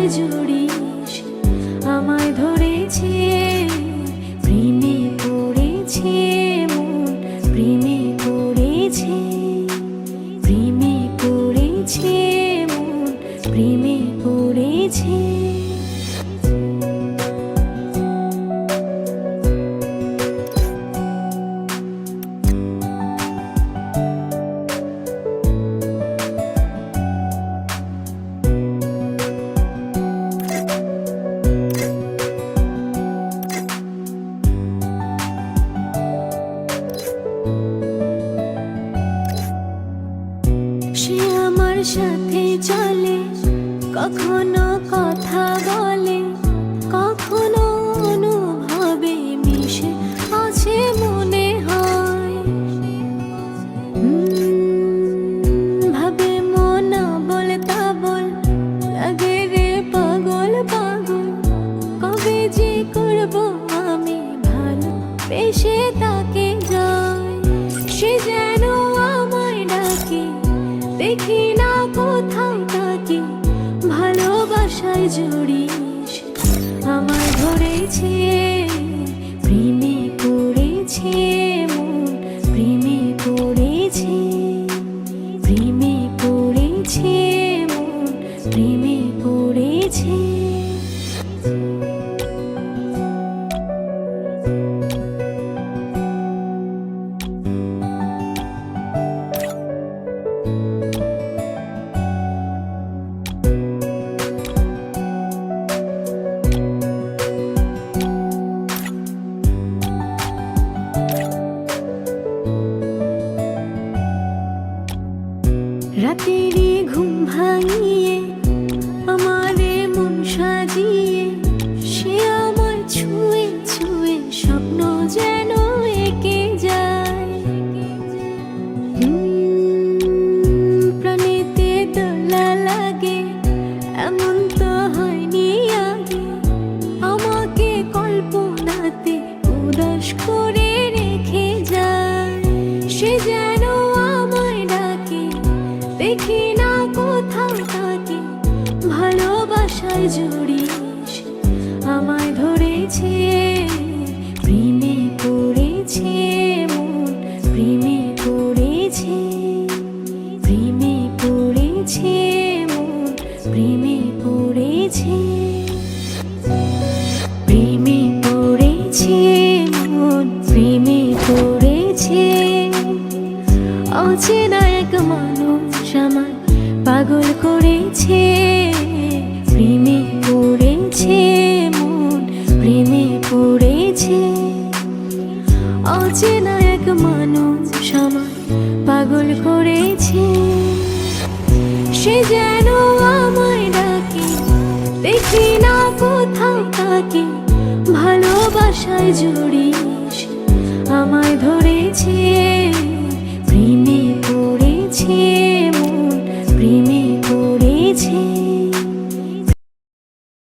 ভালোবাসায় জড়িস আমায় ধরেছে প্রেমে পড়েছে মন প্রেমে পড়েছে প্রেমে পড়েছে মন প্রেমে পড়েছে সে আমার সাথে চলে কখনো কথা বলে কখনো অনুভবে মিশে আছে মনে হয় ভাবে মন বল তা বল লাগে রে পাগল পাগল কবে যে করব আমি ভালো বেশে তাকে যাই সে যেন আমায় ডাকে দেখি না কোথাও তাকে ভালোবাসায় জড়িস আমায় ধরেছে প্রেমে পড়েছে মন প্রেমে পড়েছে প্রেমে পড়েছে মন প্রেমে পড়েছে রাতেরই ঘুম ভাঙিয়ে আমারে মন সাজিয়ে সে আমার ছুঁয়ে ছুঁয়ে স্বপ্ন যেন এঁকে যায় প্রাণেতে দোলা লাগে এমন তো হয়নি আগে আমাকে কল্পনাতে উদাস করে রেখে যায় সে যেন আমায় ডাকে দেখি না কোথাও তাকে ভালোবাসায় জড়িস আমায় ধরেছে প্রেমে পড়েছে মন প্রেমে পড়েছে প্রেমে পড়েছে মন প্রেমে পড়েছে প্রেমে পড়েছে মন প্রেমে পড়েছে অচেনা এক মানুষ আমায় পাগল করেছে প্রেমে পড়েছে মন প্রেমে পড়েছে অচেনা এক মানুষ আমায় পাগল করেছে সে যেন আমায় ডাকে দেখি না কোথাও তাকে ভালোবাসায় জড়িস আমায় ধরেছে প্রেমে পড়েছে